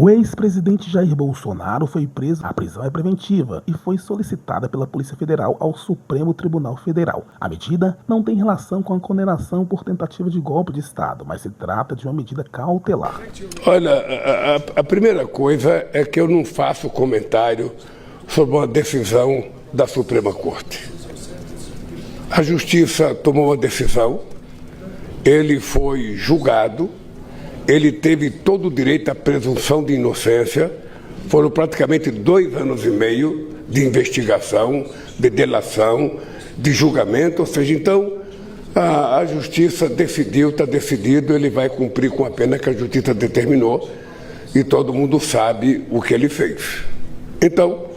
O ex-presidente Jair Bolsonaro foi preso. A prisão é preventiva e foi solicitada pela Polícia Federal ao Supremo Tribunal Federal. A medida não tem relação com a condenação por tentativa de golpe de Estado, mas se trata de uma medida cautelar. Olha, a primeira coisa é que eu não faço comentário sobre uma decisão da Suprema Corte. A Justiça tomou uma decisão, ele foi julgado, ele teve todo o direito à presunção de inocência. Foram praticamente 2 anos e meio de investigação, de delação, de julgamento. Ou seja, então, a Justiça decidiu, está decidido, ele vai cumprir com a pena que a Justiça determinou e todo mundo sabe o que ele fez. Então,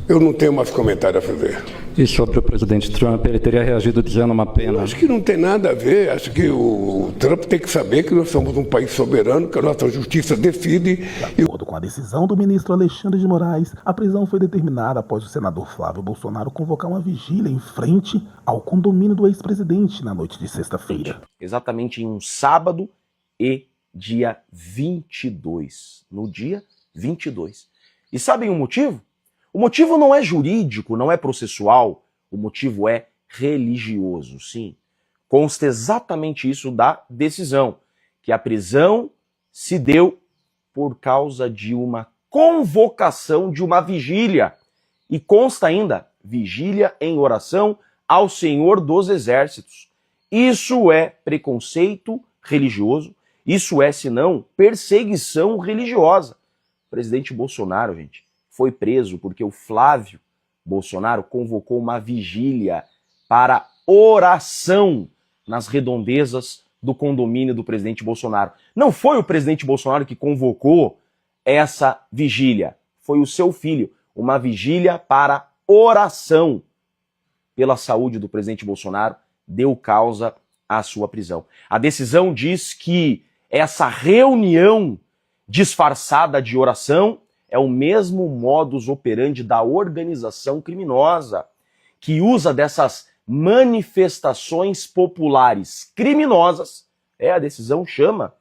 eu não tenho mais comentário a fazer. E sobre o presidente Trump, ele teria reagido dizendo uma pena? Eu acho que não tem nada a ver. Acho que o Trump tem que saber que nós somos um país soberano, que a nossa justiça decide. De acordo com a decisão do ministro Alexandre de Moraes, a prisão foi determinada após o senador Flávio Bolsonaro convocar uma vigília em frente ao condomínio do ex-presidente na noite de sexta-feira. Exatamente em um sábado e dia 22. No dia 22. E sabem o motivo? O motivo não é jurídico, não é processual, o motivo é religioso, sim. Consta exatamente isso da decisão, que a prisão se deu por causa de uma convocação de uma vigília. E consta ainda, vigília em oração ao Senhor dos Exércitos. Isso é preconceito religioso, isso é, senão, perseguição religiosa. O presidente Bolsonaro, gente, foi preso porque o Flávio Bolsonaro convocou uma vigília para oração nas redondezas do condomínio do presidente Bolsonaro. Não foi o presidente Bolsonaro que convocou essa vigília, foi o seu filho, uma vigília para oração pela saúde do presidente Bolsonaro, deu causa à sua prisão. A decisão diz que essa reunião disfarçada de oração é o mesmo modus operandi da organização criminosa, que usa dessas manifestações populares criminosas, a decisão chama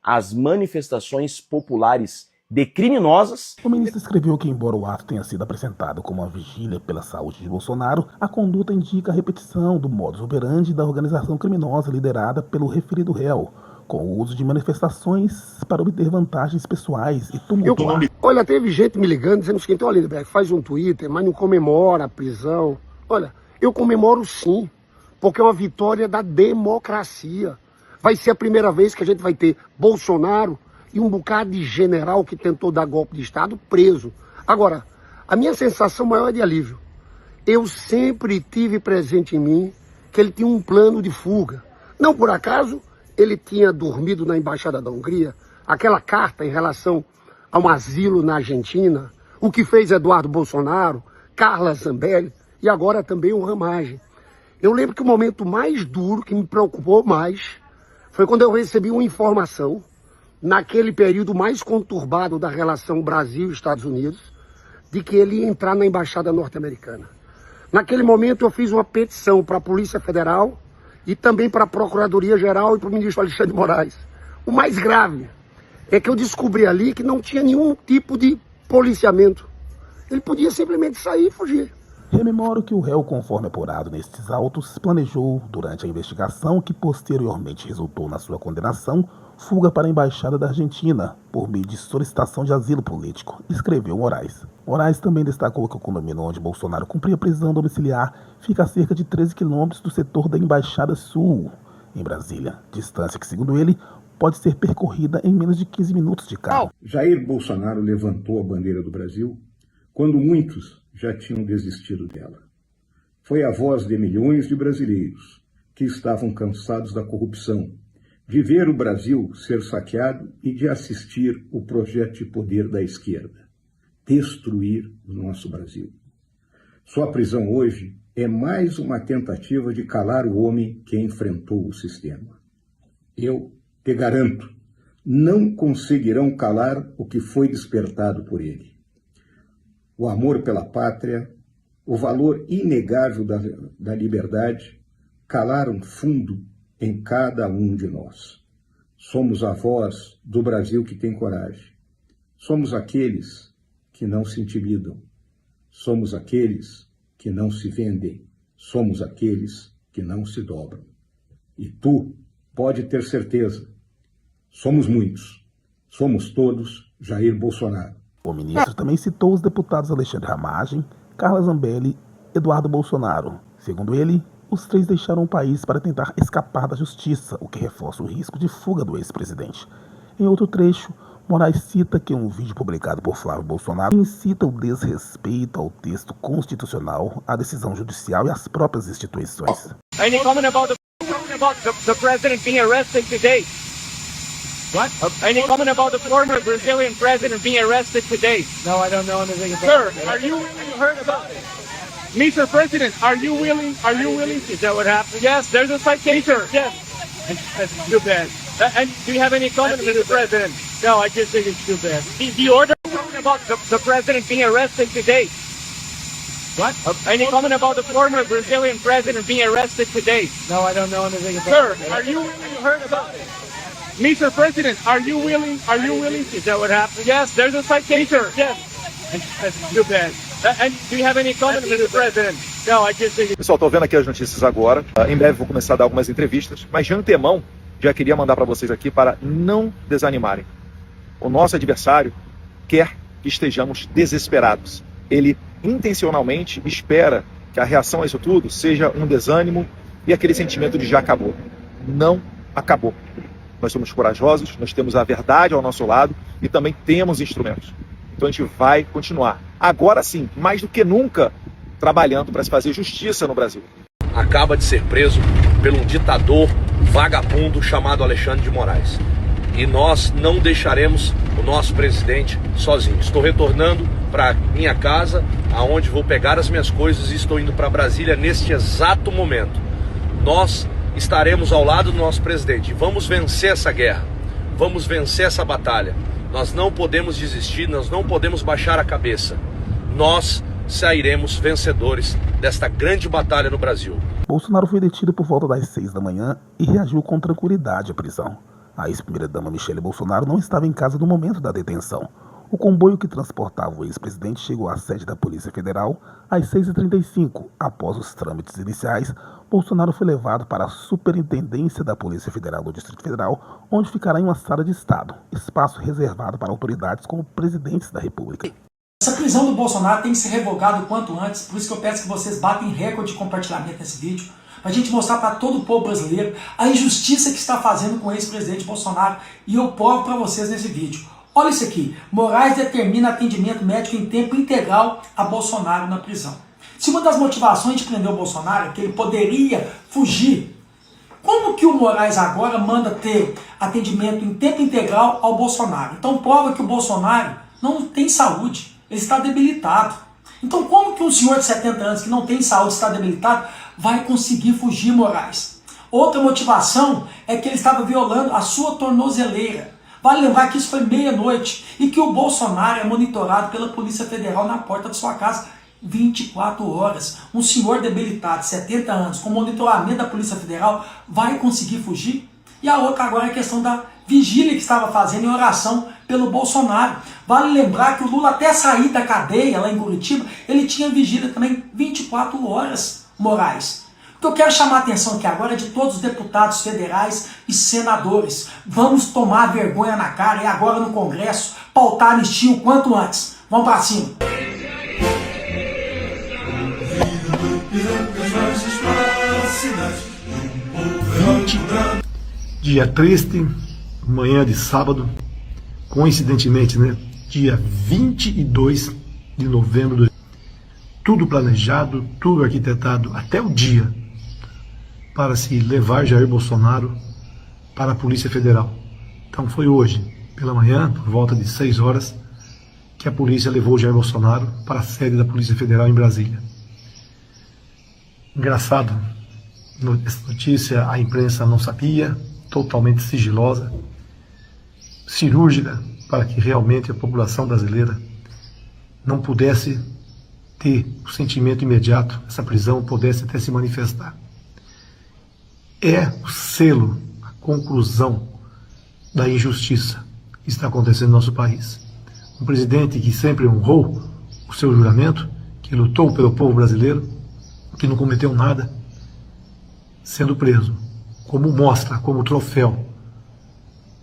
as manifestações populares de criminosas. O ministro escreveu que, embora o ato tenha sido apresentado como uma vigília pela saúde de Bolsonaro, a conduta indica a repetição do modus operandi da organização criminosa liderada pelo referido réu, com o uso de manifestações para obter vantagens pessoais e tumultuar. Olha, teve gente me ligando dizendo o seguinte: olha, Lindenberg, faz um Twitter, mas não comemora a prisão. Olha, eu comemoro sim, porque é uma vitória da democracia. Vai ser a primeira vez que a gente vai ter Bolsonaro e um bocado de general que tentou dar golpe de Estado preso. Agora, a minha sensação maior é de alívio. Eu sempre tive presente em mim que ele tinha um plano de fuga. Não por acaso ele tinha dormido na Embaixada da Hungria, aquela carta em relação a um asilo na Argentina, o que fez Eduardo Bolsonaro, Carla Zambelli e agora também o Ramagem. Eu lembro que o momento mais duro, que me preocupou mais, foi quando eu recebi uma informação, naquele período mais conturbado da relação Brasil e Estados Unidos, de que ele ia entrar na Embaixada norte-americana. Naquele momento eu fiz uma petição para a Polícia Federal e também para a Procuradoria-Geral e para o ministro Alexandre de Moraes. O mais grave é que eu descobri ali que não tinha nenhum tipo de policiamento. Ele podia simplesmente sair e fugir. Rememoro que o réu, conforme apurado nestes autos, planejou, durante a investigação que posteriormente resultou na sua condenação, fuga para a Embaixada da Argentina, por meio de solicitação de asilo político, escreveu Moraes. Moraes também destacou que o condomínio onde Bolsonaro cumpria prisão domiciliar fica a cerca de 13 quilômetros do setor da Embaixada Sul, em Brasília, distância que, segundo ele, pode ser percorrida em menos de 15 minutos de carro. Jair Bolsonaro levantou a bandeira do Brasil quando muitos já tinham desistido dela. Foi a voz de milhões de brasileiros que estavam cansados da corrupção, de ver o Brasil ser saqueado e de assistir o projeto de poder da esquerda destruir o nosso Brasil. Sua prisão hoje é mais uma tentativa de calar o homem que enfrentou o sistema. Eu te garanto, não conseguirão calar o que foi despertado por ele. O amor pela pátria, o valor inegável da liberdade, calaram fundo em cada um de nós. Somos a voz do Brasil que tem coragem. Somos aqueles que não se intimidam. Somos aqueles que não se vendem. Somos aqueles que não se dobram. E tu pode ter certeza. Somos muitos. Somos todos Jair Bolsonaro. O ministro também citou os deputados Alexandre Ramagem, Carla Zambelli e Eduardo Bolsonaro. Segundo ele, os três deixaram o país para tentar escapar da justiça, o que reforça o risco de fuga do ex-presidente. Em outro trecho, Moraes cita que um vídeo publicado por Flávio Bolsonaro incita o desrespeito ao texto constitucional, à decisão judicial e às próprias instituições. Any comment about the president being arrested today? What? Any comment about the former Brazilian president being arrested today? No, I don't know anything about it. Sir, you heard about it? Mr. President, are you willing? Is that what happened? Yes, there's a citation. Yes. That's too bad. And do you have any comment, Mr. President? No, I just think it's too bad. The order about the president being arrested today? What? Any comment about the former Brazilian president being arrested today? No, I don't know anything about Sir, you heard about it? Mr. President, are you willing? Is that what happened? Yes, there's a citation. Yes. That's too bad. And do you have any comment, Mr. President? No, I just think Pessoal, tô vendo aqui as notícias agora. Em breve vou começar a dar algumas entrevistas, mas de antemão já queria mandar para vocês aqui para não desanimarem. O nosso adversário quer que estejamos desesperados. Ele intencionalmente espera que a reação a isso tudo seja um desânimo e aquele sentimento de já acabou. Não acabou. Nós somos corajosos, nós temos a verdade ao nosso lado e também temos instrumentos. Então a gente vai continuar. Agora sim, mais do que nunca, trabalhando para se fazer justiça no Brasil. Acaba de ser preso por um ditador vagabundo chamado Alexandre de Moraes. E nós não deixaremos o nosso presidente sozinho. Estou retornando para minha casa, aonde vou pegar as minhas coisas e estou indo para Brasília neste exato momento. Nós estaremos ao lado do nosso presidente. Vamos vencer essa guerra. Vamos vencer essa batalha. Nós não podemos desistir, nós não podemos baixar a cabeça. Nós sairemos vencedores desta grande batalha no Brasil. Bolsonaro foi detido por volta das 6 da manhã e reagiu com tranquilidade à prisão. A ex-primeira-dama Michele Bolsonaro não estava em casa no momento da detenção. O comboio que transportava o ex-presidente chegou à sede da Polícia Federal às 6h35. Após os trâmites iniciais, Bolsonaro foi levado para a Superintendência da Polícia Federal do Distrito Federal, onde ficará em uma sala de estado, espaço reservado para autoridades como presidentes da República. Essa prisão do Bolsonaro tem que ser revogada o quanto antes, por isso que eu peço que vocês batem recorde de compartilhamento nesse vídeo, para a gente mostrar para todo o povo brasileiro a injustiça que está fazendo com o ex-presidente Bolsonaro, e eu provo para vocês nesse vídeo. Olha isso aqui, Moraes determina atendimento médico em tempo integral a Bolsonaro na prisão. Se uma das motivações de prender o Bolsonaro é que ele poderia fugir, como que o Moraes agora manda ter atendimento em tempo integral ao Bolsonaro? Então prova que o Bolsonaro não tem saúde, ele está debilitado. Então como que um senhor de 70 anos que não tem saúde, está debilitado, vai conseguir fugir, Moraes? Outra motivação é que ele estava violando a sua tornozeleira. Vale lembrar que isso foi meia-noite e que o Bolsonaro é monitorado pela Polícia Federal na porta de sua casa 24 horas. Um senhor debilitado, 70 anos, com monitoramento da Polícia Federal, vai conseguir fugir? E a outra agora é a questão da vigília que estava fazendo em oração pelo Bolsonaro. Vale lembrar que o Lula, até sair da cadeia lá em Curitiba, ele tinha vigília também 24 horas, Moraes. O que eu quero chamar a atenção aqui agora é de todos os deputados federais e senadores. Vamos tomar vergonha na cara e agora no Congresso pautar a anistia o quanto antes. Vamos para cima. Dia triste, manhã de sábado, coincidentemente, né? Dia 22 de novembro. Tudo planejado, tudo arquitetado até o dia para se levar Jair Bolsonaro para a Polícia Federal. Então foi hoje, pela manhã, por volta de 6 horas, que a polícia levou Jair Bolsonaro para a sede da Polícia Federal em Brasília. Engraçado, essa notícia a imprensa não sabia, totalmente sigilosa, cirúrgica, para que realmente a população brasileira não pudesse ter o sentimento imediato, essa prisão pudesse até se manifestar. É o selo, a conclusão da injustiça que está acontecendo no nosso país. um presidente que sempre honrou o seu juramento, que lutou pelo povo brasileiro, que não cometeu nada, sendo preso, como mostra, como troféu,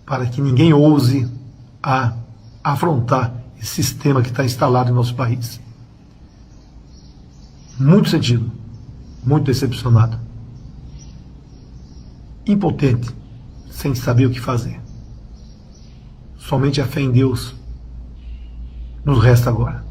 para que ninguém ouse a afrontar esse sistema que está instalado em nosso país. Muito sentido, muito decepcionado, impotente, sem saber o que fazer. Somente a fé em Deus nos resta agora.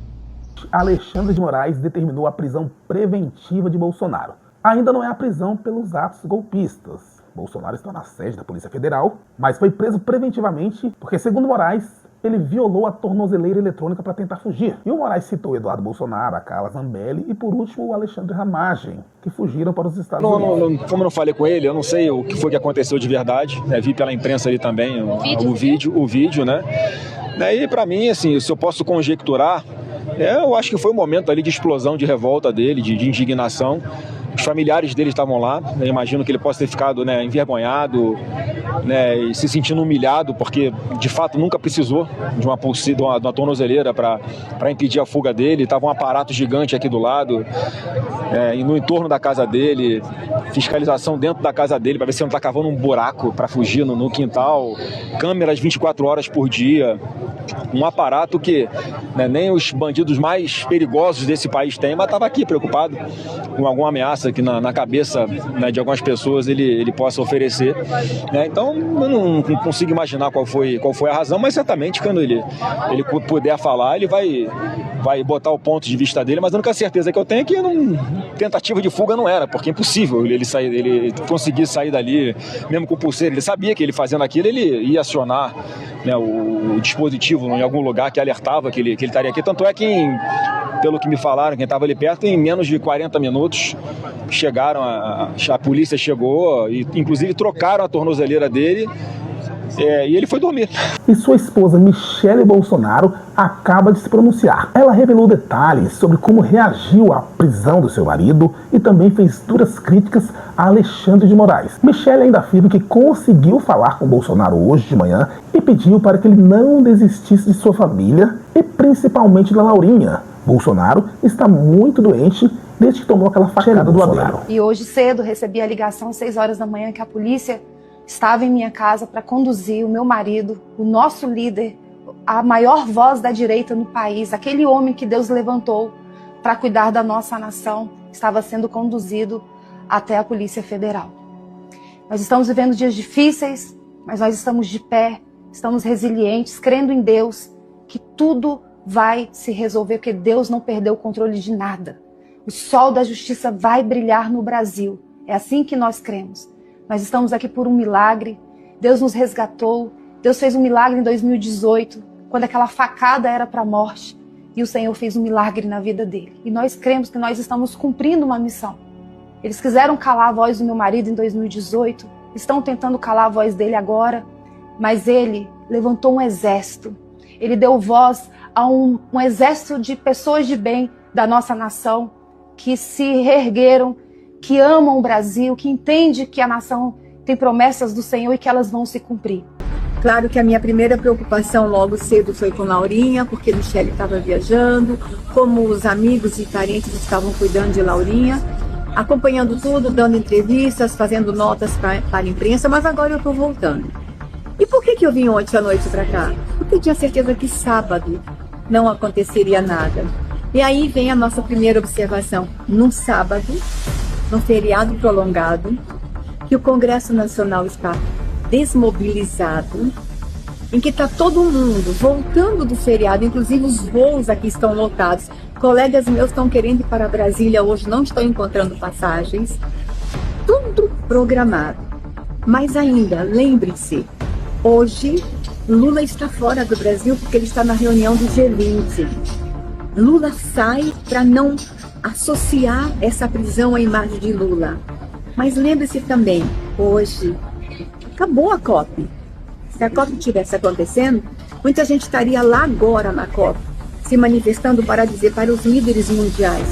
Alexandre de Moraes determinou a prisão preventiva de Bolsonaro. Ainda não é a prisão pelos atos golpistas. Bolsonaro está na sede da Polícia Federal, mas foi preso preventivamente porque, segundo Moraes, ele violou a tornozeleira eletrônica para tentar fugir. E o Moraes citou Eduardo Bolsonaro, a Carla Zambelli e, por último, o Alexandre Ramagem, que fugiram para os Estados Unidos. Como eu não falei com ele, eu não sei o que foi que aconteceu de verdade. Vi pela imprensa ali também o vídeo, né? E para mim, assim, se eu posso conjecturar, eu acho que foi um momento ali de explosão, de revolta dele, de indignação. Os familiares dele estavam lá, eu imagino que ele possa ter ficado envergonhado, e se sentindo humilhado, porque de fato nunca precisou de uma tornozeleira para impedir a fuga dele. Estava um aparato gigante aqui do lado, e no entorno da casa dele, fiscalização dentro da casa dele para ver se ele não está cavando um buraco para fugir no quintal, câmeras 24 horas por dia. Um aparato que nem os bandidos mais perigosos desse país têm, mas estava aqui preocupado com alguma ameaça que na cabeça de algumas pessoas ele possa oferecer. Então eu não consigo imaginar qual foi a razão, mas certamente quando ele puder falar, ele vai botar o ponto de vista dele, mas a única certeza que eu tenho é que tentativa de fuga não era, porque é impossível ele conseguir sair dali, mesmo com pulseira. Ele sabia que ele fazendo aquilo, ele ia acionar o dispositivo em algum lugar que alertava que ele estaria aqui. Tanto é que, pelo que me falaram, quem estava ali perto, em menos de 40 minutos chegaram, a polícia chegou e inclusive trocaram a tornozeleira dele, e ele foi dormir. E sua esposa Michele Bolsonaro acaba de se pronunciar. Ela revelou detalhes sobre como reagiu à prisão do seu marido e também fez duras críticas a Alexandre de Moraes. Michele ainda afirma que conseguiu falar com Bolsonaro hoje de manhã e pediu para que ele não desistisse de sua família e principalmente da Laurinha. Bolsonaro está muito doente desde que tomou aquela facada do Bolsonaro. E hoje cedo recebi a ligação às 6 horas da manhã que a polícia estava em minha casa para conduzir o meu marido, o nosso líder, a maior voz da direita no país, aquele homem que Deus levantou para cuidar da nossa nação, estava sendo conduzido até a Polícia Federal. Nós estamos vivendo dias difíceis, mas nós estamos de pé, estamos resilientes, crendo em Deus, que tudo vai se resolver, porque Deus não perdeu o controle de nada. O sol da justiça vai brilhar no Brasil. É assim que nós cremos. Nós estamos aqui por um milagre. Deus nos resgatou. Deus fez um milagre em 2018, quando aquela facada era para a morte. E o Senhor fez um milagre na vida dele. E nós cremos que nós estamos cumprindo uma missão. Eles quiseram calar a voz do meu marido em 2018. Estão tentando calar a voz dele agora. Mas ele levantou um exército. Ele deu voz a um exército de pessoas de bem da nossa nação que se reergueram, que amam o Brasil, que entendem que a nação tem promessas do Senhor e que elas vão se cumprir. Claro que a minha primeira preocupação logo cedo foi com Laurinha, porque Michele estava viajando, como os amigos e parentes estavam cuidando de Laurinha, acompanhando tudo, dando entrevistas, fazendo notas para a imprensa, mas agora eu estou voltando. E por que eu vim ontem à noite para cá? Porque eu tinha certeza que sábado não aconteceria nada. E aí vem a nossa primeira observação. Num sábado, num feriado prolongado, que o Congresso Nacional está desmobilizado, em que está todo mundo voltando do feriado, inclusive os voos aqui estão lotados. Colegas meus estão querendo ir para Brasília hoje, não estão encontrando passagens. Tudo programado. Mas ainda, lembre-se, hoje Lula está fora do Brasil porque ele está na reunião do G20. Lula sai para não associar essa prisão à imagem de Lula. Mas lembre-se também, hoje acabou a COP. Se a COP estivesse acontecendo, muita gente estaria lá agora na COP, se manifestando para dizer para os líderes mundiais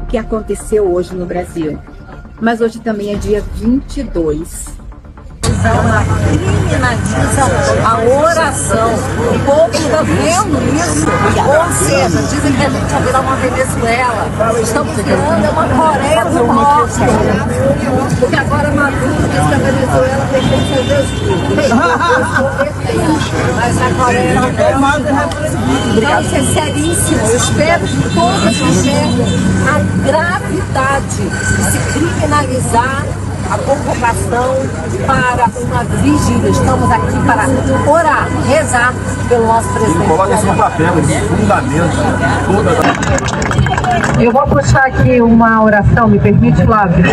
o que aconteceu hoje no Brasil. Mas hoje também é dia 22. criminaliza a oração. O povo está vendo isso. Ou seja, dizem que a gente vai virar uma Venezuela. Estamos criando uma Coreia do Norte. Porque agora Maduro diz que a Venezuela pertence a Deus. Mas a Coreia não tem. Então isso é seríssimo. Eu espero que todos enxerguem a gravidade de se criminalizar a convocação para uma vigília. Estamos aqui para orar, rezar pelo nosso presidente. Coloca isso no papel, isso fundamenta toda. Eu vou puxar aqui uma oração, me permite, Flávio?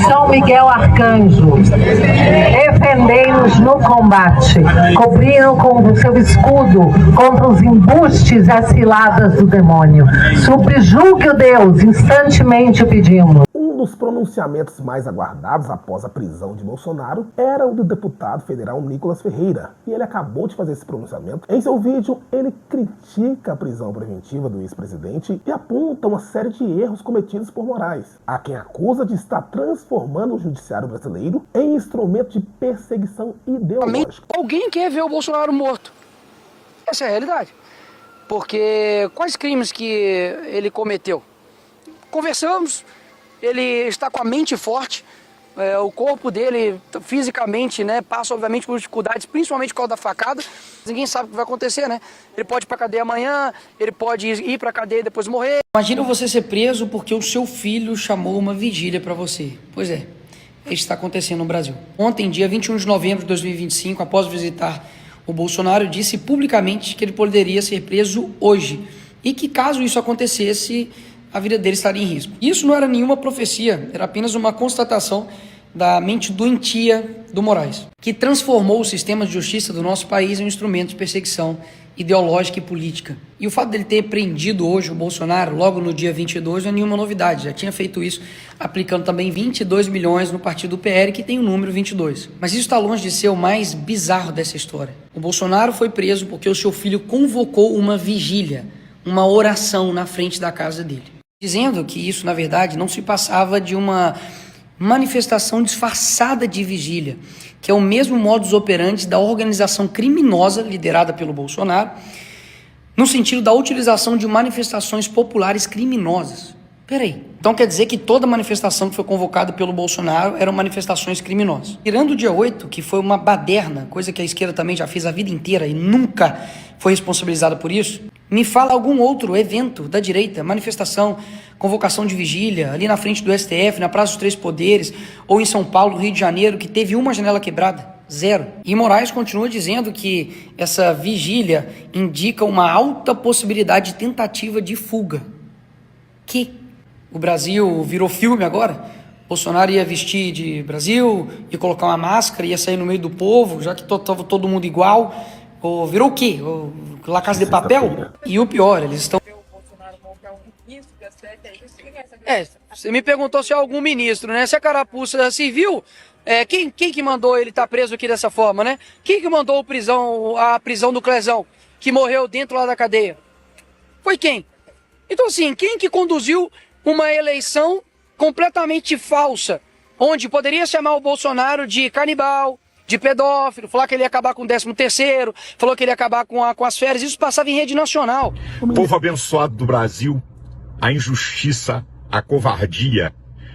São Miguel Arcanjo, defendei-nos no combate, cobriram com o seu escudo contra os embustes e as ciladas do demônio. Subjugue o Deus, instantemente o pedimos. Um dos pronunciamentos mais aguardados após a prisão de Bolsonaro era o do deputado federal Nicolas Ferreira, e ele acabou de fazer esse pronunciamento. Em seu vídeo, ele critica a prisão preventiva do ex-presidente e aponta uma série de erros cometidos por Moraes, a quem acusa de estar transformando o judiciário brasileiro em instrumento de perseguição ideológica. Alguém quer ver o Bolsonaro morto. Essa é a realidade. Porque quais crimes que ele cometeu? Conversamos. Ele está com a mente forte, o corpo dele fisicamente, né, passa obviamente por dificuldades, principalmente por causa da facada. Ninguém sabe o que vai acontecer, né? Ele pode ir pra cadeia amanhã, ele pode ir pra cadeia e depois morrer. Imagina você ser preso porque o seu filho chamou uma vigília pra você. Pois é, isso está acontecendo no Brasil. Ontem, dia 21 de novembro de 2025, após visitar o Bolsonaro, disse publicamente que ele poderia ser preso hoje e que caso isso acontecesse, a vida dele estaria em risco. Isso não era nenhuma profecia, era apenas uma constatação da mente doentia do Moraes, que transformou o sistema de justiça do nosso país em um instrumento de perseguição ideológica e política. E o fato dele ter prendido hoje o Bolsonaro, logo no dia 22, não é nenhuma novidade. Já tinha feito isso, aplicando também 22 milhões no partido PL, que tem o número 22. Mas isso está longe de ser o mais bizarro dessa história. O Bolsonaro foi preso porque o seu filho convocou uma vigília, uma oração na frente da casa dele, dizendo que isso, na verdade, não se passava de uma manifestação disfarçada de vigília, que é o mesmo modus operandi da organização criminosa liderada pelo Bolsonaro, no sentido da utilização de manifestações populares criminosas. Peraí, então quer dizer que toda manifestação que foi convocada pelo Bolsonaro eram manifestações criminosas. Tirando o dia 8, que foi uma baderna, coisa que a esquerda também já fez a vida inteira e nunca foi responsabilizada por isso, me fala algum outro evento da direita, manifestação, convocação de vigília, ali na frente do STF, na Praça dos Três Poderes, ou em São Paulo, Rio de Janeiro, que teve uma janela quebrada. Zero. E Moraes continua dizendo que essa vigília indica uma alta possibilidade de tentativa de fuga. Que o Brasil virou filme agora? Bolsonaro ia vestir de Brasil, ia colocar uma máscara, ia sair no meio do povo, já que estava todo mundo igual. Ou virou o quê? La Casa de Papel? E o pior, eles estão... Você me perguntou se é algum ministro, né? Se a carapuça civil, quem que mandou ele estar preso aqui dessa forma, né? Quem que mandou a prisão do Clezão, que morreu dentro lá da cadeia? Foi quem? Então assim, quem que conduziu uma eleição completamente falsa, onde poderia chamar o Bolsonaro de canibal, de pedófilo, falar que ele ia acabar com o 13º, falou que ele ia acabar com as férias, isso passava em rede nacional. Povo abençoado do Brasil, a injustiça, a covardia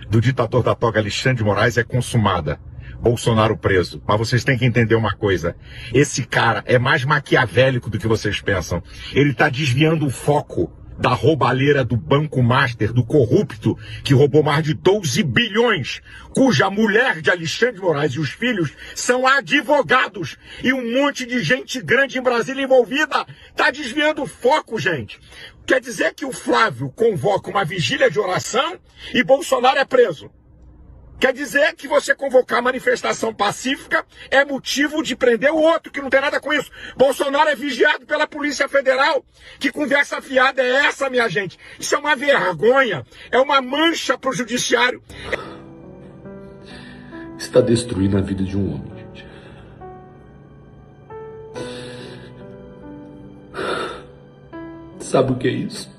do ditador da toga Alexandre de Moraes é consumada. Bolsonaro preso. Mas vocês têm que entender uma coisa. Esse cara é mais maquiavélico do que vocês pensam. Ele está desviando o foco da roubalheira do Banco Master, do corrupto, que roubou mais de 12 bilhões, cuja mulher de Alexandre de Moraes e os filhos são advogados, e um monte de gente grande em Brasília envolvida. Tá desviando o foco, gente. Quer dizer que o Flávio convoca uma vigília de oração e Bolsonaro é preso. Quer dizer que você convocar manifestação pacífica é motivo de prender o outro, que não tem nada com isso. Bolsonaro é vigiado pela Polícia Federal. Que conversa fiada é essa, minha gente? Isso é uma vergonha, é uma mancha para o judiciário. Está destruindo a vida de um homem, gente. Sabe o que é isso?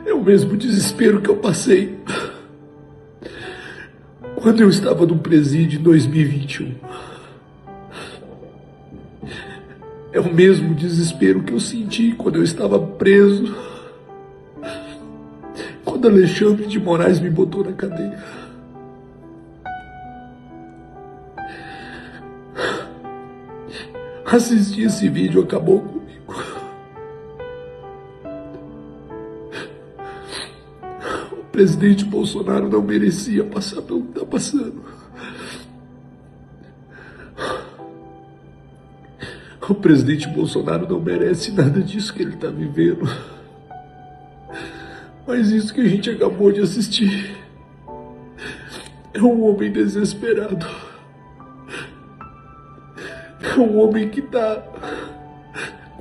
É um mesmo desespero que eu passei quando eu estava no presídio em 2021. É o mesmo desespero que eu senti quando eu estava preso, quando Alexandre de Moraes me botou na cadeia. Assistir esse vídeo acabou comigo. O presidente Bolsonaro não merecia passar pelo que está passando. O presidente Bolsonaro não merece nada disso que ele está vivendo. Mas isso que a gente acabou de assistir é um homem desesperado. É um homem que está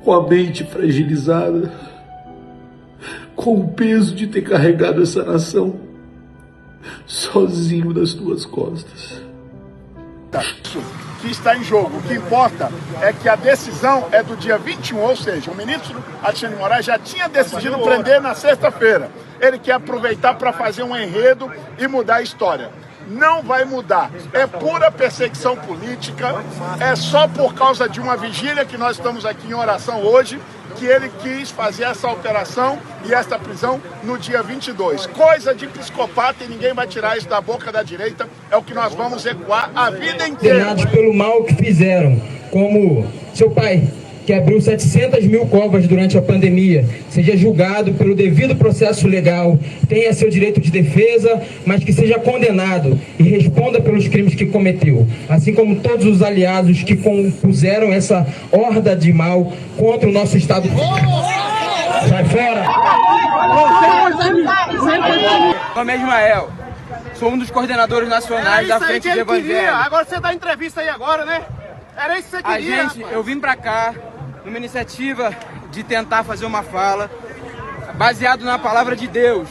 com a mente fragilizada, com o peso de ter carregado essa nação sozinho nas tuas costas. Que está em jogo. O que importa é que a decisão é do dia 21, ou seja, o ministro Alexandre de Moraes já tinha decidido prender na sexta-feira. Ele quer aproveitar para fazer um enredo e mudar a história. Não vai mudar. É pura perseguição política. É só por causa de uma vigília que nós estamos aqui em oração hoje que ele quis fazer essa operação e essa prisão no dia 22. Coisa de psicopata e ninguém vai tirar isso da boca da direita. É o que nós vamos ecoar a vida inteira. Condenados pelo mal que fizeram, como seu pai, que abriu 700 mil covas durante a pandemia, seja julgado pelo devido processo legal, tenha seu direito de defesa, mas que seja condenado e responda pelos crimes que cometeu, assim como todos os aliados que compuseram essa horda de mal contra o nosso Estado. Sai fora! Meu nome é Ismael, sou um dos coordenadores nacionais da Frente do Evangelho. Agora você dá entrevista aí agora, né? Era isso que você queria. Eu vim pra cá numa iniciativa de tentar fazer uma fala baseado na palavra de Deus,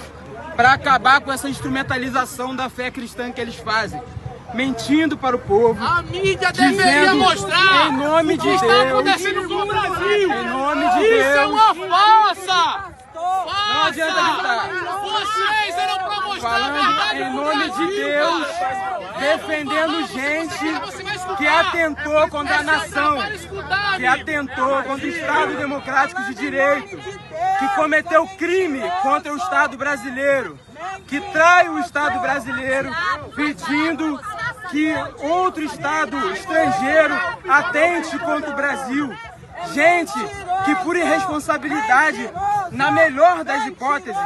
para acabar com essa instrumentalização da fé cristã que eles fazem, mentindo para o povo. A mídia deveria mostrar em nome de o que Deus, está acontecendo com o Brasil. Em nome de Deus. Isso é uma farsa! Não adianta gritar. Vocês eram para mostrar a verdade. Em nome de Deus, defendendo gente que atentou contra a nação, que atentou contra o Estado Democrático de Direito, que cometeu crime contra o Estado brasileiro, que trai o Estado brasileiro, pedindo que outro Estado estrangeiro atente contra o Brasil. Gente que, por irresponsabilidade, na melhor das hipóteses,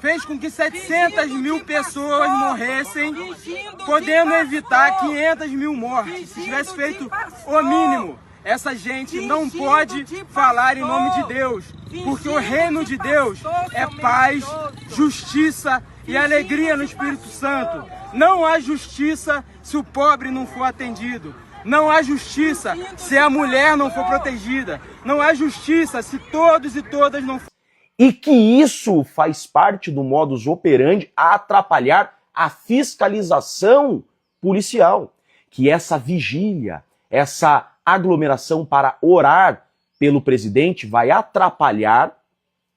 fez com que 700 mil pessoas morressem, podendo evitar 500 mil mortes. Se tivesse feito o mínimo, essa gente não pode falar em nome de Deus, porque o reino de Deus é paz, justiça e alegria no Espírito Santo. Não há justiça se o pobre não for atendido. Não há justiça se a mulher não for protegida. Não há justiça se todos e todas não forem. E que isso faz parte do modus operandi a atrapalhar a fiscalização policial. Que essa vigília, essa aglomeração para orar pelo presidente vai atrapalhar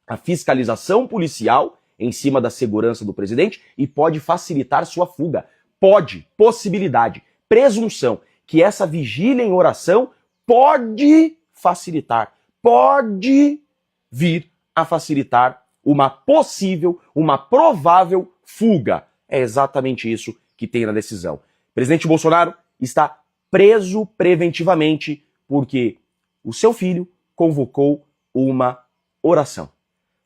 a fiscalização policial em cima da segurança do presidente e pode facilitar sua fuga. Pode, possibilidade, presunção, que essa vigília em oração pode facilitar, pode vir a facilitar uma possível, uma provável fuga. É exatamente isso que tem na decisão. O presidente Bolsonaro está preso preventivamente porque o seu filho convocou uma oração,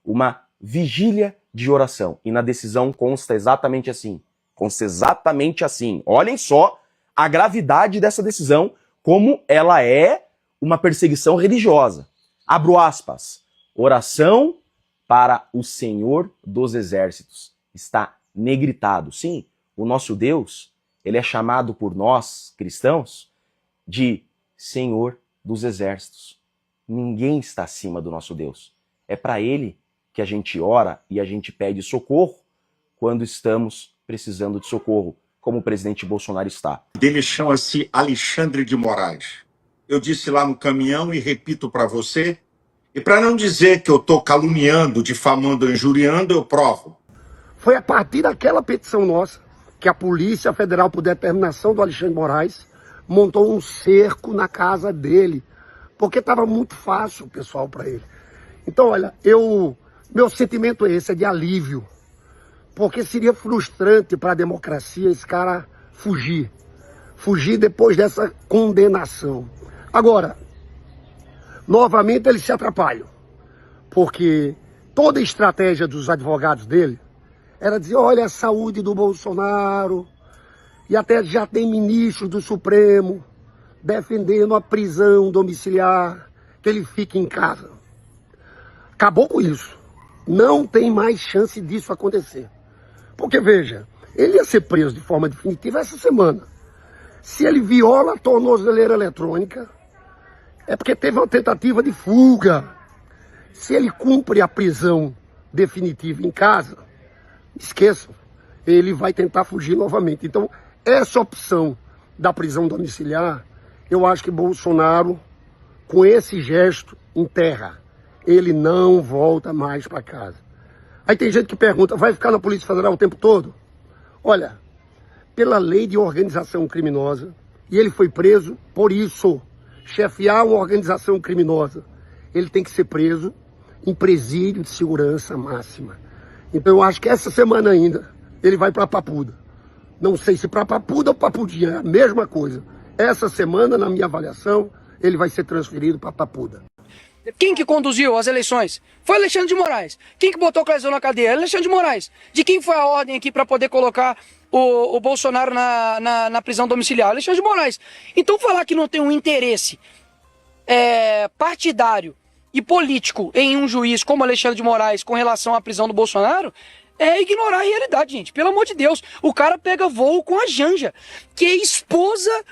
uma vigília de oração. E na decisão consta exatamente assim. Consta exatamente assim. Olhem só a gravidade dessa decisão, como ela é uma perseguição religiosa. Abro aspas. Oração para o Senhor dos Exércitos. Está negritado. Sim, o nosso Deus, ele é chamado por nós, cristãos, de Senhor dos Exércitos. Ninguém está acima do nosso Deus. É para ele que a gente ora e a gente pede socorro quando estamos precisando de socorro, como o presidente Bolsonaro está. Ele chama-se Alexandre de Moraes. Eu disse lá no caminhão e repito para você E para não dizer que eu estou caluniando, difamando, injuriando, eu provo. Foi a partir daquela petição nossa que a Polícia Federal, por determinação do Alexandre de Moraes, montou um cerco na casa dele, porque estava muito fácil, pessoal, para ele. Então, olha, meu sentimento é esse, é de alívio, porque seria frustrante para a democracia esse cara fugir depois dessa condenação. Agora, novamente eles se atrapalham, porque toda a estratégia dos advogados dele era dizer, olha, a saúde do Bolsonaro, e até já tem ministros do Supremo defendendo a prisão domiciliar, que ele fique em casa. Acabou com isso. Não tem mais chance disso acontecer. Porque, veja, ele ia ser preso de forma definitiva essa semana. Se ele viola a tornozeleira eletrônica, é porque teve uma tentativa de fuga. Se ele cumpre a prisão definitiva em casa, esqueçam, ele vai tentar fugir novamente. Então, essa opção da prisão domiciliar, eu acho que Bolsonaro, com esse gesto, enterra. Ele não volta mais para casa. Aí tem gente que pergunta, vai ficar na Polícia Federal o tempo todo? Olha, pela lei de organização criminosa, e ele foi preso por isso, chefiar uma organização criminosa, ele tem que ser preso em presídio de segurança máxima. Então eu acho que essa semana ainda ele vai para Papuda. Não sei se para Papuda ou Papudinha, é a mesma coisa. Essa semana, na minha avaliação, ele vai ser transferido para Papuda. Quem que conduziu as eleições? Foi Alexandre de Moraes. Quem que botou o Clésio na cadeia? Alexandre de Moraes. De quem foi a ordem aqui para poder colocar o Bolsonaro na prisão domiciliar? Alexandre de Moraes. Então falar que não tem um interesse partidário e político em um juiz como Alexandre de Moraes com relação à prisão do Bolsonaro é ignorar a realidade, gente. Pelo amor de Deus. O cara pega voo com a Janja, que é esposa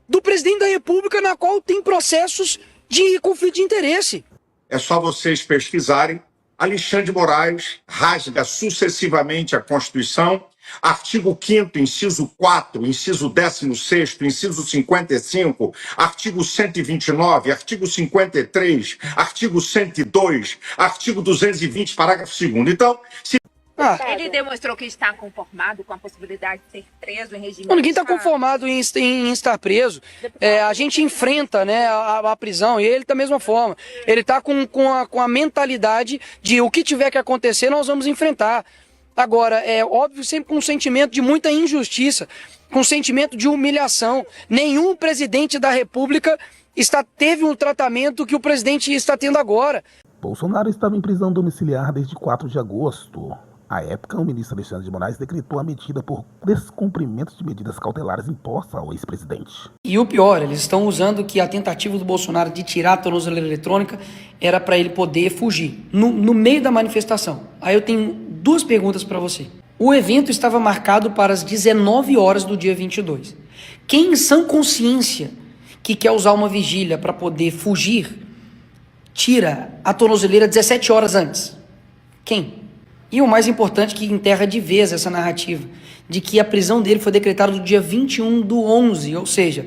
do presidente da República, na qual tem processos de conflito de interesse. É só vocês pesquisarem. Alexandre de Moraes rasga sucessivamente a Constituição, artigo 5º, inciso 4, inciso 16º, inciso 55, artigo 129, artigo 53, artigo 102, artigo 220, parágrafo 2º. Então, se... Ele demonstrou que está conformado com a possibilidade de ser preso em regime... Ninguém está conformado em estar preso. A gente enfrenta, né, a prisão, e ele da mesma forma. Ele está com a mentalidade de o que tiver que acontecer, nós vamos enfrentar. Agora, é óbvio, sempre com um sentimento de muita injustiça, com um sentimento de humilhação. Nenhum presidente da República teve um tratamento que o presidente está tendo agora. Bolsonaro estava em prisão domiciliar desde 4 de agosto. À época, o ministro Alexandre de Moraes decretou a medida por descumprimento de medidas cautelares impostas ao ex-presidente. E o pior, eles estão usando que a tentativa do Bolsonaro de tirar a tornozeleira eletrônica era para ele poder fugir, no meio da manifestação. Aí eu tenho duas perguntas para você. O evento estava marcado para as 19 horas do dia 22. Quem em sã consciência que quer usar uma vigília para poder fugir, tira a tornozeleira 17 horas antes? Quem? E o mais importante, que enterra de vez essa narrativa de que a prisão dele foi decretada no dia 21/11, ou seja,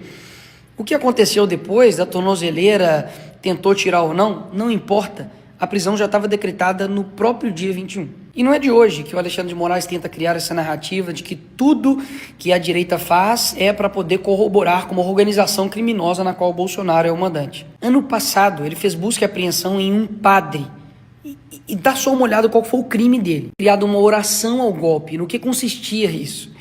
o que aconteceu depois da tornozeleira, tentou tirar ou não, não importa, a prisão já estava decretada no próprio dia 21. E não é de hoje que o Alexandre de Moraes tenta criar essa narrativa de que tudo que a direita faz é para poder corroborar com uma organização criminosa na qual o Bolsonaro é o mandante. Ano passado, ele fez busca e apreensão em um padre. E dá só uma olhada qual foi o crime dele. Criado uma oração ao golpe. No que consistia isso?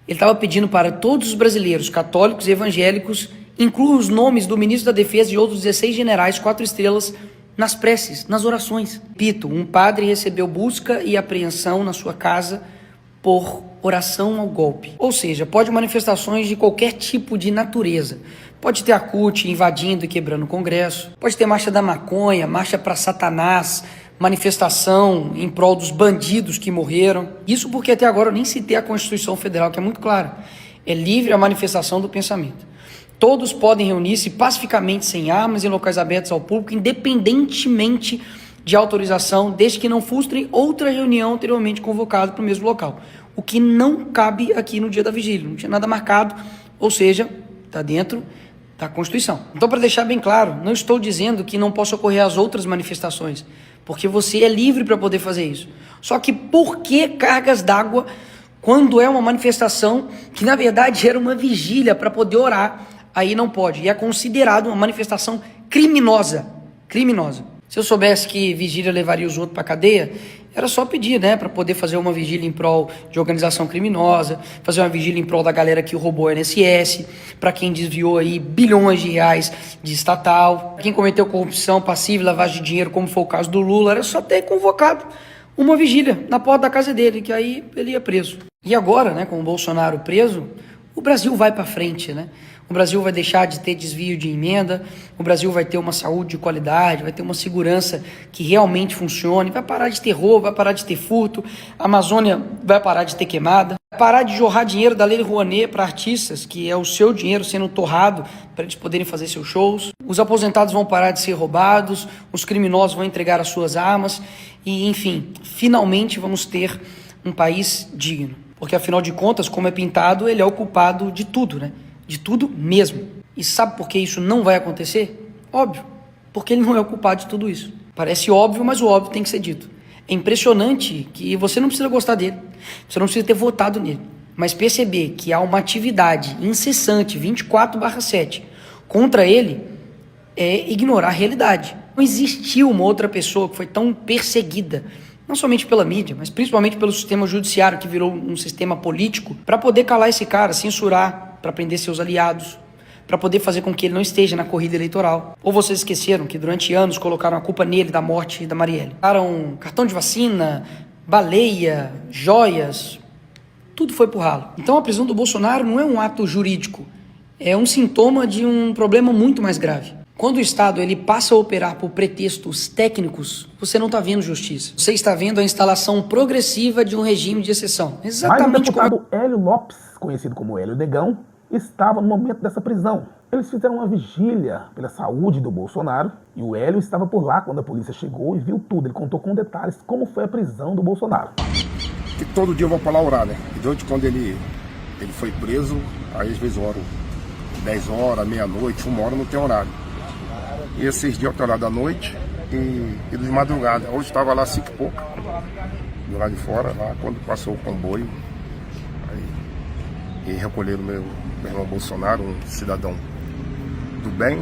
Ele estava pedindo para todos os brasileiros, católicos e evangélicos, incluam os nomes do ministro da Defesa e outros 16 generais 4 estrelas nas preces, nas orações. Repito, um padre recebeu busca e apreensão na sua casa por oração ao golpe. Ou seja, pode manifestações de qualquer tipo de natureza. Pode ter a CUT invadindo e quebrando o Congresso. Pode ter marcha da maconha, marcha para Satanás, manifestação em prol dos bandidos que morreram. Isso porque até agora eu nem citei a Constituição Federal, que é muito clara. É livre a manifestação do pensamento. Todos podem reunir-se pacificamente, sem armas, em locais abertos ao público, independentemente de autorização, desde que não frustrem outra reunião anteriormente convocada para o mesmo local. O que não cabe aqui no dia da vigília. Não tinha nada marcado, ou seja, está dentro da Constituição. Então, para deixar bem claro, não estou dizendo que não possa ocorrer as outras manifestações, porque você é livre para poder fazer isso. Só que por que cargas d'água quando é uma manifestação que, na verdade, era uma vigília para poder orar? Aí não pode. E é considerado uma manifestação criminosa. Criminosa. Se eu soubesse que vigília levaria os outros para cadeia, era só pedir, né, para poder fazer uma vigília em prol de organização criminosa, fazer uma vigília em prol da galera que roubou o INSS, para quem desviou aí bilhões de reais de estatal, quem cometeu corrupção passiva e lavagem de dinheiro, como foi o caso do Lula, era só ter convocado uma vigília na porta da casa dele, que aí ele ia preso. E agora, né, com o Bolsonaro preso, o Brasil vai para frente, né? O Brasil vai deixar de ter desvio de emenda, o Brasil vai ter uma saúde de qualidade, vai ter uma segurança que realmente funcione, vai parar de ter roubo, vai parar de ter furto, a Amazônia vai parar de ter queimada, vai parar de jorrar dinheiro da Lei Rouanet para artistas, que é o seu dinheiro sendo torrado para eles poderem fazer seus shows, os aposentados vão parar de ser roubados, os criminosos vão entregar as suas armas e, enfim, finalmente vamos ter um país digno. Porque, afinal de contas, como é pintado, ele é o culpado de tudo, né? De tudo mesmo. E sabe por que isso não vai acontecer? Óbvio, porque ele não é o culpado de tudo isso. Parece óbvio, mas o óbvio tem que ser dito. É impressionante que você não precisa gostar dele, você não precisa ter votado nele, mas perceber que há uma atividade incessante, 24/7, contra ele, é ignorar a realidade. Não existiu uma outra pessoa que foi tão perseguida, não somente pela mídia, mas principalmente pelo sistema judiciário, que virou um sistema político, para poder calar esse cara, censurar, para prender seus aliados, para poder fazer com que ele não esteja na corrida eleitoral. Ou vocês esqueceram que durante anos colocaram a culpa nele da morte da Marielle? Daram cartão de vacina, baleia, joias, tudo foi pro ralo. Então a prisão do Bolsonaro não é um ato jurídico, é um sintoma de um problema muito mais grave. Quando o Estado ele passa a operar por pretextos técnicos, você não está vendo justiça. Você está vendo a instalação progressiva de um regime de exceção. Exatamente. Mas o deputado Hélio Lopes, conhecido como Hélio Negão, estava no momento dessa prisão. Eles fizeram uma vigília pela saúde do Bolsonaro e o Hélio estava por lá quando a polícia chegou e viu tudo. Ele contou com detalhes como foi a prisão do Bolsonaro. Que todo dia eu vou para lá orar, né? E desde quando ele foi preso, aí às vezes eu oro 10 horas, meia-noite, 1 hora, não tem horário. E esses dias eu tenho orado à noite e de madrugada. Hoje estava lá 5 e pouco, do lado de fora, lá quando passou o comboio. E recolheram meu irmão Bolsonaro, um cidadão do bem,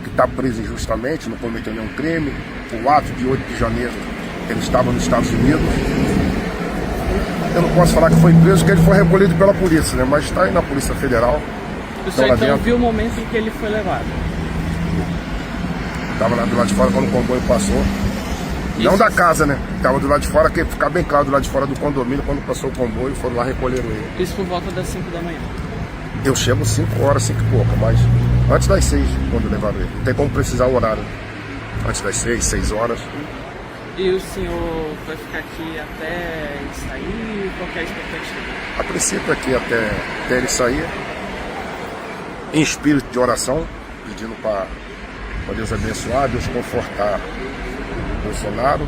que está preso injustamente, não cometeu nenhum crime. O ato de 8 de janeiro, ele estava nos Estados Unidos. Eu não posso falar que foi preso, porque ele foi recolhido pela polícia, né? Mas está aí na Polícia Federal. O senhor então viu o momento em que ele foi levado? Estava lá do lado de fora quando o comboio passou. Isso. Não da casa, né? Estava do lado de fora, que ficar bem claro, do lado de fora do condomínio, quando passou o comboio, foram lá recolheram ele. Isso por volta das 5 da manhã? Eu chego 5 horas, 5 e pouco, mas antes das 6, quando levaram ele. Não tem como precisar o horário. Antes das 6, 6 horas. E o senhor vai ficar aqui até ele sair? Qual que é a expectativa? A princípio aqui até ele sair, em espírito de oração, pedindo para Deus abençoar, Deus confortar o Bolsonaro.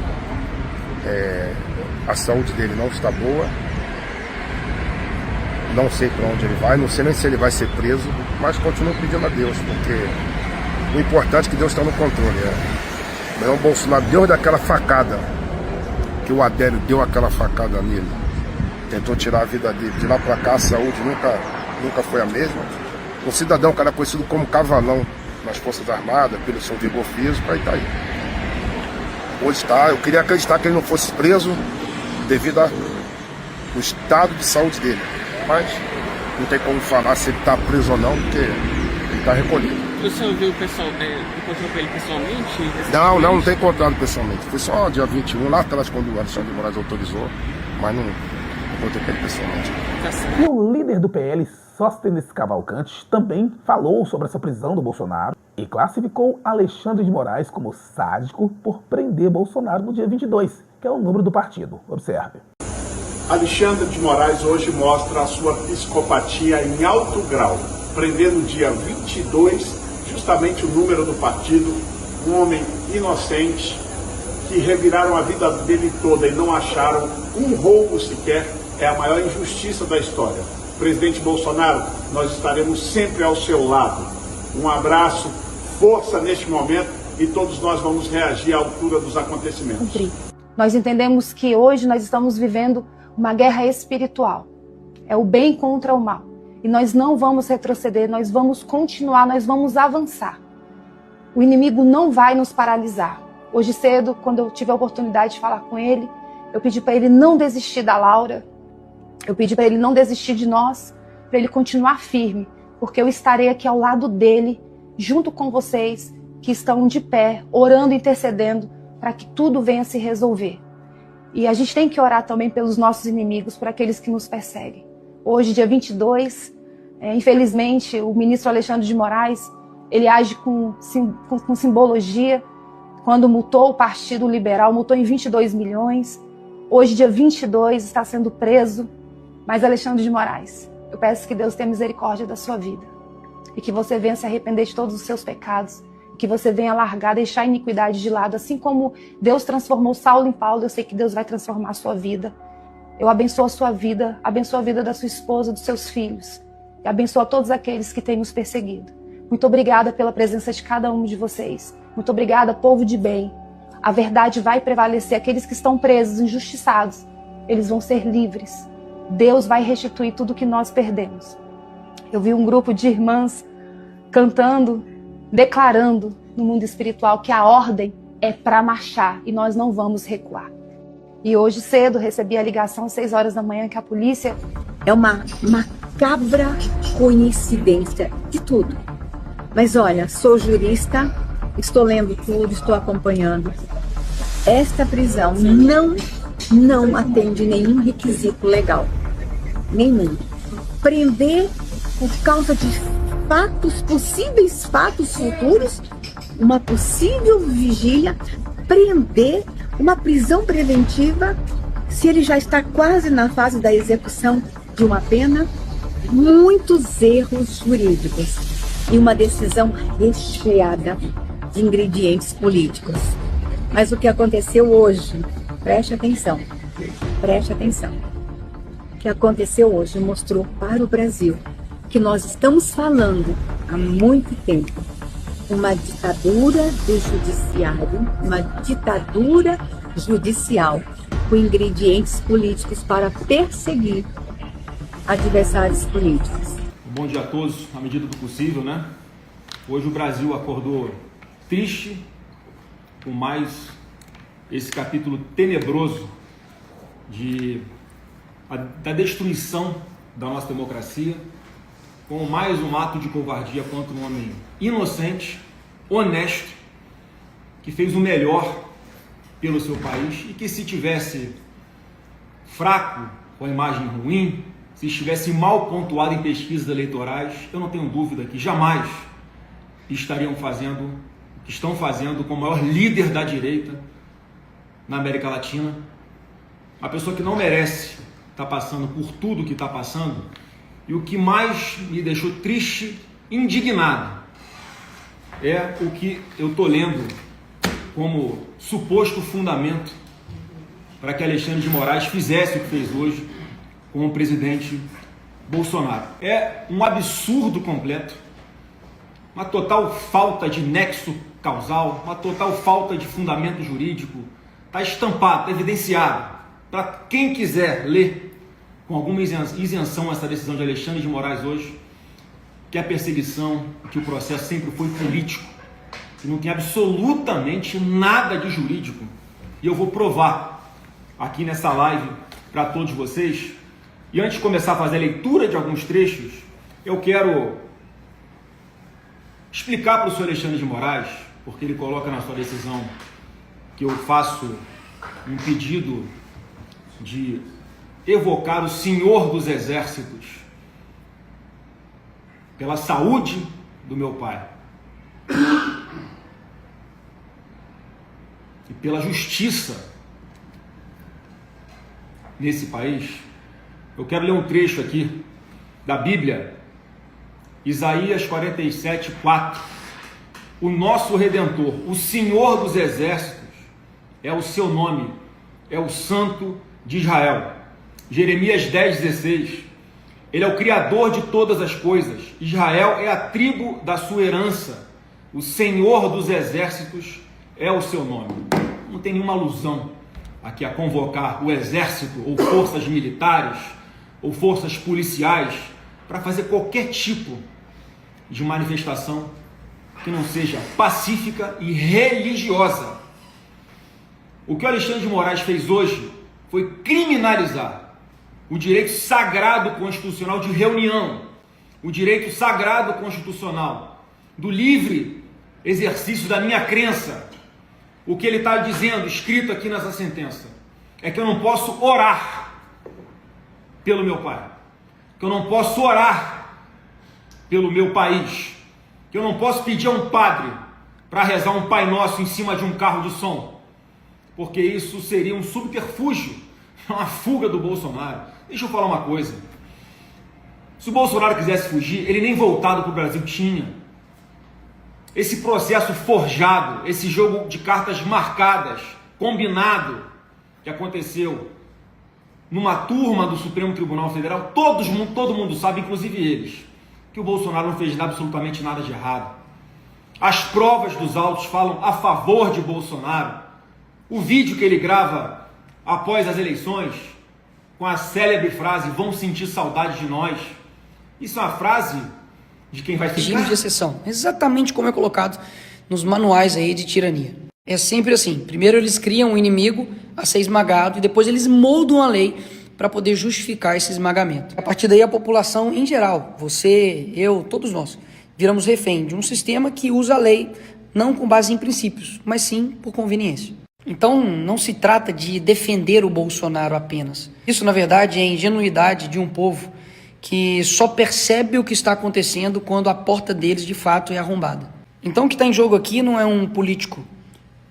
A saúde dele não está boa. Não sei para onde ele vai, não sei nem se ele vai ser preso, mas continuo pedindo a Deus, porque o importante é que Deus está no controle. Meu irmão Bolsonaro deu daquela facada, que o Adélio deu aquela facada nele, tentou tirar a vida dele. De lá para cá a saúde nunca foi a mesma. Um cidadão que era conhecido como cavalão nas Forças Armadas, pelo seu vigor físico, aí está aí. Hoje está, eu queria acreditar que ele não fosse preso devido ao estado de saúde dele. Mas não tem como falar se ele está preso ou não, porque ele está recolhido. O senhor viu o pessoal, encontrou com ele pessoalmente? Não tem encontrado pessoalmente. Foi só dia 21, lá atrás, quando o Alexandre de Moraes autorizou, mas não encontrei com ele pessoalmente. E o líder do PL, Sóstenes Cavalcante, também falou sobre essa prisão do Bolsonaro e classificou Alexandre de Moraes como sádico por prender Bolsonaro no dia 22, que é o número do partido. Observe. Alexandre de Moraes hoje mostra a sua psicopatia em alto grau, prender no dia 22 justamente o número do partido, um homem inocente, que reviraram a vida dele toda e não acharam um roubo sequer, é a maior injustiça da história. Presidente Bolsonaro, nós estaremos sempre ao seu lado. Um abraço, força neste momento e todos nós vamos reagir à altura dos acontecimentos. Nós entendemos que hoje nós estamos vivendo uma guerra espiritual. É o bem contra o mal. E nós não vamos retroceder, nós vamos continuar, nós vamos avançar. O inimigo não vai nos paralisar. Hoje cedo, quando eu tive a oportunidade de falar com ele, eu pedi para ele não desistir da Laura, eu pedi para ele não desistir de nós, para ele continuar firme, porque eu estarei aqui ao lado dele, junto com vocês que estão de pé, orando, intercedendo, para que tudo venha se resolver. E a gente tem que orar também pelos nossos inimigos, por aqueles que nos perseguem. Hoje, dia 22, infelizmente, o ministro Alexandre de Moraes, ele age com simbologia. Quando multou o Partido Liberal, multou em 22 milhões. Hoje, dia 22, está sendo preso. Mas, Alexandre de Moraes, eu peço que Deus tenha misericórdia da sua vida. E que você venha se arrepender de todos os seus pecados. Que você venha largar, deixar a iniquidade de lado. Assim como Deus transformou Saulo em Paulo, eu sei que Deus vai transformar a sua vida. Eu abençoo a sua vida, abençoo a vida da sua esposa, dos seus filhos. E abençoo a todos aqueles que têm nos perseguido. Muito obrigada pela presença de cada um de vocês. Muito obrigada, povo de bem. A verdade vai prevalecer. Aqueles que estão presos, injustiçados, eles vão ser livres. Deus vai restituir tudo que nós perdemos. Eu vi um grupo de irmãs cantando, declarando no mundo espiritual que a ordem é para marchar e nós não vamos recuar. E hoje cedo recebi a ligação às 6 horas da manhã que a polícia... É uma macabra coincidência de tudo. Mas olha, sou jurista, estou lendo tudo, estou acompanhando. Esta prisão não atende nenhum requisito legal. Nenhum. Prender por causa de possíveis fatos futuros, uma possível vigília, prender, uma prisão preventiva, se ele já está quase na fase da execução de uma pena, muitos erros jurídicos e uma decisão recheada de ingredientes políticos. Mas o que aconteceu hoje, preste atenção, o que aconteceu hoje mostrou para o Brasil que nós estamos falando há muito tempo. Uma ditadura do judiciário, uma ditadura judicial com ingredientes políticos para perseguir adversários políticos. Bom dia a todos, à medida do possível, né? Hoje o Brasil acordou triste com mais esse capítulo tenebroso da destruição da nossa democracia, com mais um ato de covardia contra um homem inocente, honesto, que fez o melhor pelo seu país e que, se tivesse fraco, com a imagem ruim, se estivesse mal pontuado em pesquisas eleitorais, eu não tenho dúvida que jamais estariam fazendo o que estão fazendo com o maior líder da direita na América Latina, uma pessoa que não merece estar passando por tudo que está passando. E o que mais me deixou triste, indignado, é o que eu estou lendo como suposto fundamento para que Alexandre de Moraes fizesse o que fez hoje com o presidente Bolsonaro. É um absurdo completo, uma total falta de nexo causal, uma total falta de fundamento jurídico. Está estampado, está evidenciado. Para quem quiser ler com alguma isenção essa decisão de Alexandre de Moraes hoje, que a perseguição, que o processo sempre foi político, que não tem absolutamente nada de jurídico. E eu vou provar aqui nessa live para todos vocês. E antes de começar a fazer a leitura de alguns trechos, eu quero explicar para o senhor Alexandre de Moraes, porque ele coloca na sua decisão que eu faço um pedido de evocar o Senhor dos Exércitos pela saúde do meu pai e pela justiça nesse país. Eu quero ler um trecho aqui da Bíblia, Isaías 47, 4. O nosso Redentor, o Senhor dos Exércitos, é o seu nome, é o Santo de Israel. Jeremias 10, 16. Ele é o Criador de todas as coisas. Israel é a tribo da sua herança. O Senhor dos exércitos é o seu nome. Não tem nenhuma alusão aqui a convocar o exército ou forças militares ou forças policiais para fazer qualquer tipo de manifestação que não seja pacífica e religiosa. O que o Alexandre de Moraes fez hoje foi criminalizar o direito sagrado constitucional de reunião, o direito sagrado constitucional do livre exercício da minha crença. O que ele está dizendo, escrito aqui nessa sentença, é que eu não posso orar pelo meu pai, que eu não posso orar pelo meu país, que eu não posso pedir a um padre para rezar um Pai Nosso em cima de um carro de som, porque isso seria um subterfúgio, uma fuga do Bolsonaro. Deixa eu falar uma coisa. Se o Bolsonaro quisesse fugir, ele nem voltado para o Brasil tinha. Esse processo forjado, esse jogo de cartas marcadas, combinado, que aconteceu numa turma do Supremo Tribunal Federal, todo mundo sabe, inclusive eles, que o Bolsonaro não fez absolutamente nada de errado. As provas dos autos falam a favor de Bolsonaro. O vídeo que ele grava após as eleições, com a célebre frase, vão sentir saudade de nós. Isso é uma frase de quem vai ficar? Regime de exceção, exatamente como é colocado nos manuais aí de tirania. É sempre assim, primeiro eles criam um inimigo a ser esmagado e depois eles moldam a lei para poder justificar esse esmagamento. A partir daí a população em geral, você, eu, todos nós, viramos refém de um sistema que usa a lei não com base em princípios, mas sim por conveniência. Então não se trata de defender o Bolsonaro apenas. Isso na verdade é a ingenuidade de um povo que só percebe o que está acontecendo quando a porta deles de fato é arrombada. Então o que está em jogo aqui não é um político.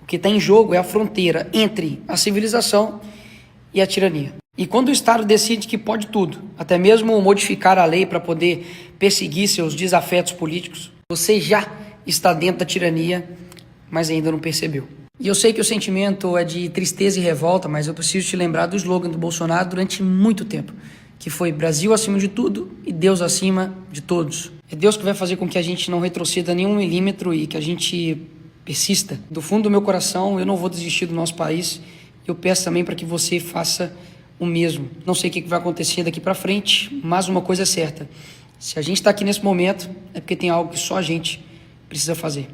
O que está em jogo é a fronteira entre a civilização e a tirania. E quando o Estado decide que pode tudo, até mesmo modificar a lei para poder perseguir seus desafetos políticos, você já está dentro da tirania, mas ainda não percebeu. E eu sei que o sentimento é de tristeza e revolta, mas eu preciso te lembrar do slogan do Bolsonaro durante muito tempo, que foi Brasil acima de tudo e Deus acima de todos. É Deus que vai fazer com que a gente não retroceda nenhum milímetro e que a gente persista. Do fundo do meu coração, eu não vou desistir do nosso país. Eu peço também para que você faça o mesmo. Não sei o que vai acontecer daqui para frente, mas uma coisa é certa. Se a gente está aqui nesse momento, é porque tem algo que só a gente precisa fazer.